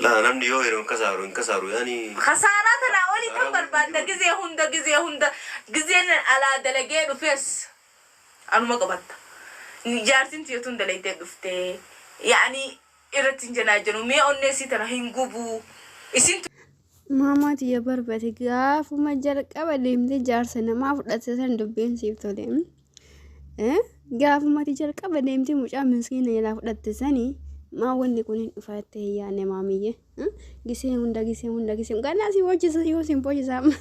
لا نمني يوهر انكسروا يعني خساراتنا أولي تنبر بعد جزي هندا على دلقين وفيس أنا ما قبضت جارتين تيوتون دلقين دفتي يعني إرتين جناجنو مي أونسي ترى هنقبو إسين ماما تيا بربتي قاف وما جرك أبدا يمدي جارسنا ما فضلت سندبين سيفتولين قاف ما تجرك أبدا يمدي مش مسكين يلا فضلت سني ما وني كونين فاتة يعني مامية جسيم وندا كان ناسي وجه سيوسين بوجه سام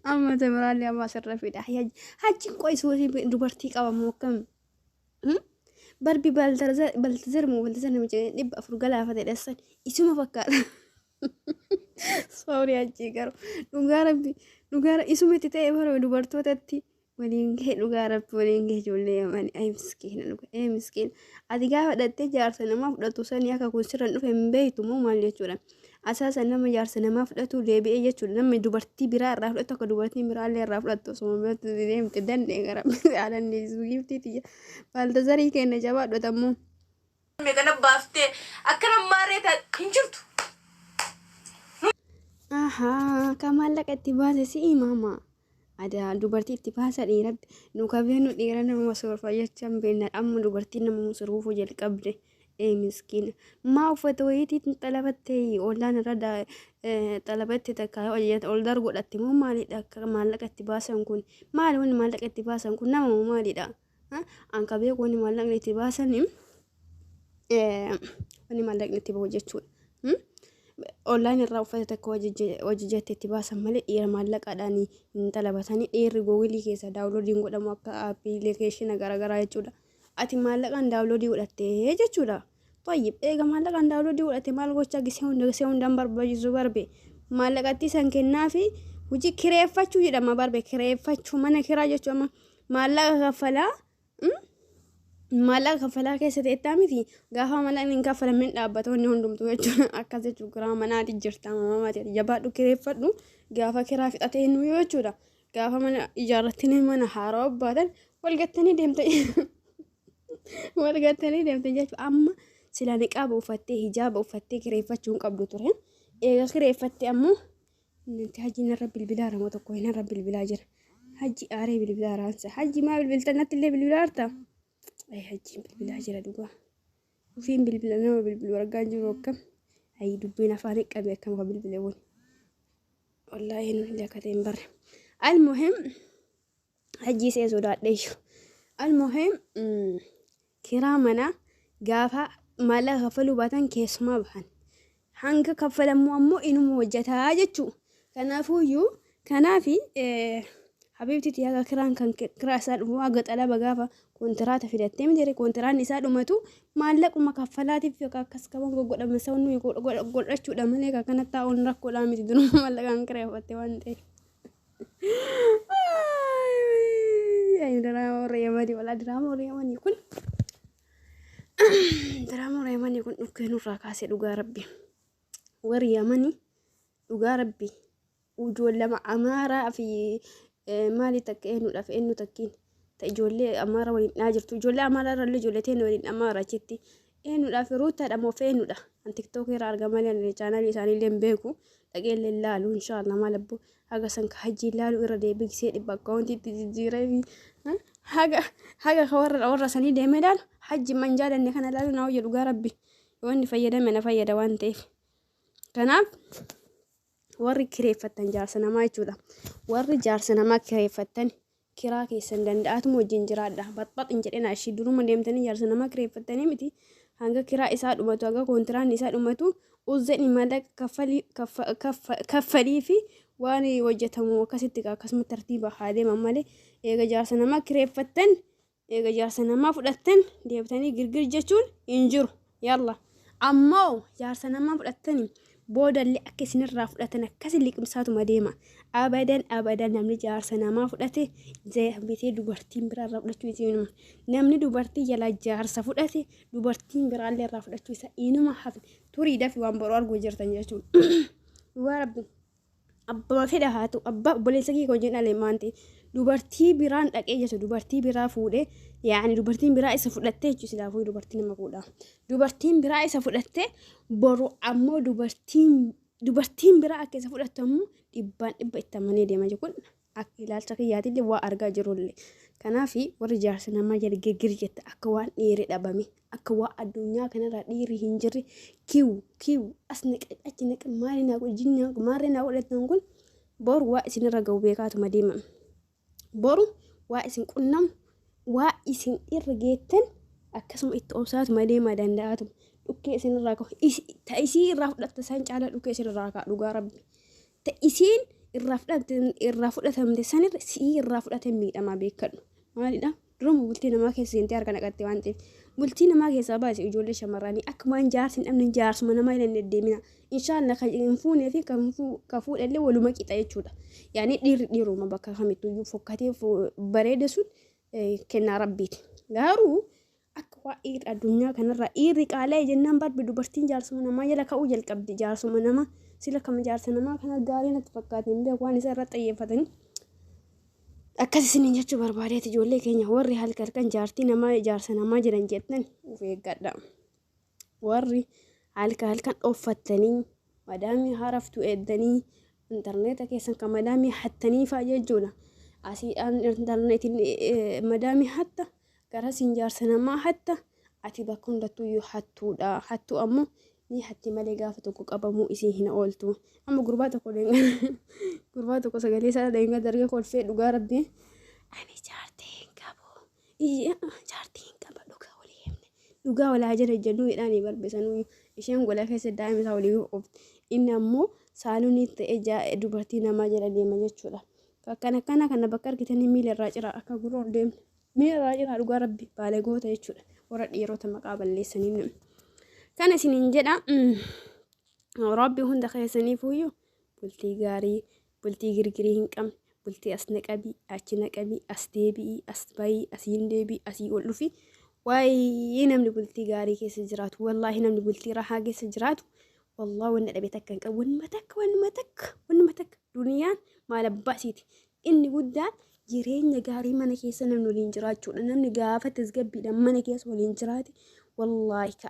أما تمرالي أما سرفي ده حاجة كويس وسي دوبرتيك أو موكم بربي بالتزر نمجي نبقى فرقلا فتى الأسن يسمى فكر sorry aji karo nugara isume tete baro dubarto tatti walinge nugara walinge jolle yamani ay miskin adiga wadatte jarsana ma fudatu sani aka kunsiran dufe mbeytu mo malle chura asasa nama jarsana ma fudatu lebe e chura nama dubarti bira ra fudatu ka dubarti bira le ra fudatu so mbet dem tedan ne gara ala ne zugifti tiya falda zari ken jaba do tammo me kana bafte akana mareta kinjurtu aha kamalla katibase si mama ada dubarti tibasa dirab nukabenu dirana masurfa yacham bena am dubarti nam musrufu jel qabre miskin ma fatawiti talabati olan rada talabati takay oyat oldar godatti mo mali dak malla katibasan kun mal won malla katibasan kun nam mo mali da anka be ko ni malla katibasan woni malla katibo jechul online الرافة وججت تباسا ملء يرمالك أداني طلبتني رجولي كيسا داونلودين قد موقع أبليكيشن غرا يجودا أتي مالك أن داونلودي ولا تيجودا طيب إيه مالك أن داونلودي ولا تمال وجه جسون دمبر بجزو بربي مالك أتي سانكنا في وجي كريفة شو يدا ما بربي كريفة شو منا كراجة شو ما مالك غفلا مالك غفلا كيسة تأمي غافا مالك غفلا من أبطو نهندم توجه أكاسة شكرا مناتي جرتا ماما تي جبادو كريفدو غافا كرافت أتينو يوجودا غافا من إجارتني من حارب بدل والقتني ديمتي جات أما سلانك أبو فتي حجاب أو فتي كريفت شون قبل ترين إيه كريفت أمو ننتي حجي نرب البلاد ما تقوي نرب البلاد حجي أري بالبلاد أنسى حجي ما بالبلتنات اللي بالبلاد أي حجي بالبلاد جرا دوغا وفين بالبلانو بالورقان جروكم أي دبينا فارق أبي كم قبل باللون والله إنه اللي كتير بره المهم حجي سيزودات ليشو المهم كرامنا قافا مالا غفلوا باتن كيس ما بحن حنك كفل مو إنه موجتها جتشو كنافي حبيبتي تياغا كران كان كراسات مواقت على بغافا كونترات في التيم ديري كونترات نساء دمتو مالك ومكفلاتي في كاسكبان قد مسونو يقول رشو دمالك كانت تاون ركو لامي تدنو مالك انكريفتي وانتي أي دراما ريماني ولا دراما ريماني يكون دراما ريماني يكون نكينو راكاسي دوغا ربي وريماني دوغا ربي وجول لما أمارة في مالي تكينو لا في إنه تكين تجولي أمارة ولين ناجر تجولي أمارة رلي جولتين ولين أمارة جتي إنه لا في روتا دمو فينو لا عن تيك توك يرارجع مالي أنا channel لساني لين بيكو تقول لله لو إن شاء الله ما لبو حاجة سانك حجي لالو إرادة بيكسي إبقاونتي تجيري حاجة خور سني دمدال حجي من جال إن كان لالو ناوي لقى ربي وإني فيدا من فيدا وانتيف كناب warri kireeffatan jaarsana maa jechuudha warri jaarsana maa kireeffatan kiraa keessan danda'atu wajjin jiraadha baxbax hin jedhina ishii duruma deemtanii jaarsana maa kireeffatanii miti hanga kiraa isaa dhumatu hanga koontiraan isaa dhumatu uzzani maallaqa kaffalii fi waan hojjetamu akkasitti akkasuma tartiiba haa deeman malee eega jaarsana maa kireeffatan eega jaarsana maa fudhattan deebitanii girgir jechuun hin jiru yalla ammoo jaarsana maa fudhattanii بودا اللي أكسين الرافلة كسر اللي كمساتو مديمة أبدا نمني جارسنا ما فلتي زي بيتي دوبرتين برا الرافلة تويتين نمني دوبرتي يلا جارسة فلتي دوبرتين برا اللي الرافلة تويسا إنو ما حفل تريد في وانبروار جوجرتن يجون ورب أبا ما في هاتو أبا بوليسكي كوجينا لمانتي دوبرتي بران أكيد دوبرتي برا فوده يعني dubartiin biraa isa fudhattee jechuudha silaafuu dubartiin nama fuudha dubartiin biraa isa fudhattee boru ammoo dubartiin biraa akka isa fudhattu ammoo dhibbaan dhibba itti amanee deema jechuun akka ilaalcha kiyyaatillee waa argaa jirullee kanaafi warri jaarsa namaa jedhe girgir jette akka waan dhiirri dhabame akka waa addunyaa kanarraa dhiirri hin jirre kiw as naqe achi naqe maali naa jinnaa maarree naa godhatan kun boru waa isinirra ga'u beekaatuma deema boru waa isin qunnamu waa isin irra geettan akkasuma itti obsaatuma deemaa danda'atu dhukkee isinirraa ka'u ta'isii irraa fudhatta isaan caalaa dhukkee isinirraa ka'a dhugaa rabbi ta'isiin irraa fudhatamte sanirra si'ii irraa fudhatan miidhamaa beekadhu maalidha duruma bultii namaa keessa seentee harka naqatte waan ta'eef bultii namaa keessaa baase ijoollee shamarranii akka waan jaarsi hin dhabne jaarsuma namaa hin deddeemina inshaalla kan hin fuunee fi kan fuudhallee waluma qixa jechuudha yaani dhiiruma bakka kamittuyyuu fokkatee bareeda sun kennaa rabbiiti garuu akka waa addunyaa kanarraa dhiirri qaala'e jennaan barbi dubartiin jaarsuma namaa jala ka'uu jalqabdi jaarsuma namaa sila kama jaarsa namaa kana gaarii natti fakkaate hin beeku waan isa irratti xiyyeeffatanii akkas isiniin jechuu barbaadeeti ijoollee keenya warri halkan jaartii namaa jaarsa namaa jiran jettan of eeggadha warri halkan dhoffattanii madaamii haraftu eeddanii intarneeta keessan kan madaamii hattanii faa jechuudha asiidhaan intarneetiin madaamii hatta gara siin jaarsa namaa hatta ati bakka hundattuyyuu hattuudha hattuu ammoo ni hatti malee gaafa tokko qabamuu isii hin ooltu amma gurbaa tokko sagalee isaa deenga dargee kolfee dhugaa rabbi ani jaartiin qaba dhugaa walii himne dhugaa walaa jira jennuu jedhaanii barbeessanuu isheen gola keessa daa'ima isaa walii qofti inni ammoo saalonii ta'ee dubartii namaa jala deema jechuudha kana bakka argitanii miila irraa ciraa akka guroon deemne miila irraa ciraa dhugaa rabbi baalee goota jechuudha warra dhiirota maqaa balleessanii kana isiniin jedha rabbi hunda keessaniifuyyuu bultii gaarii bultii girgirii hin qabne bultii as naqabii achi naqabii as deebi'ii as bayii asiin deebi'ii asii ol dhufi waayee namni bultii gaarii keessa jiraatu wallaahi namni bultii rahaa keessa jiraatu wallaahi wanna dhabe takka hin qabu wanuma takka duniyaan maal abbaasiiti inni guddaan jireenya gaarii mana keessa namni waliin jiraachuudha namni gaafa tasgabbiidhaan mana keessa waliin jiraate wallahi ka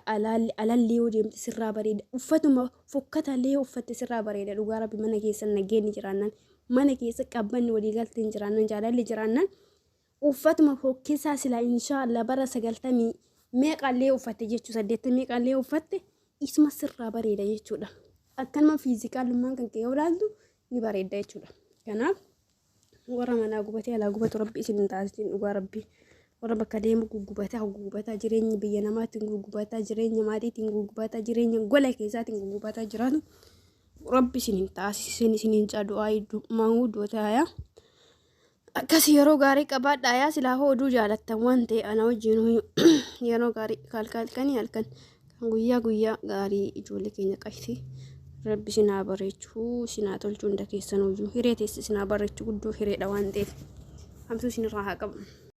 alallee yoo deemte sirraa bareeda uffatuma fokkatallee uffatte sirraa bareeda dhugaa rabbi mana keessa nageenyi jiraannan mana keessa qabbanni walii galteen jiraannan jaalalli jiraannan uffatuma fokkisaa silaa inshaallah bara 90 meeqallee uffatte jechuu 80 meeqallee uffatte isma sirraa bareeda jechuudha akkanuma fiizikaalummaan kan kee olaaltu ni bareeda jechuudha kanaaf warra manaa gubatee alaa gubatu rabbi isin taasisin dhugaa rabbi warra bakka deemu gugubataa jireenya biyya namaatiin gugubataa jireenya maatiitiin gugubataa jireenya gola keessaatiin gugubataa jiraatu rabbi isin taasisin isin cadu'aa maangudoo taaya akkas yeroo gaarii qabaadhaa yaa silaa hoduu jaalattan waan ta'e ana wajjin yeroo gaarii halkan guyyaa gaarii ijoollee keenya qabsi rabbi sinaa bareechuu sinaa tolchuu hunda keessan hojii hiree teessi sinaa bareechuu guddoo hireedha waan ta'eef hamsuu sinirraa haa qabu.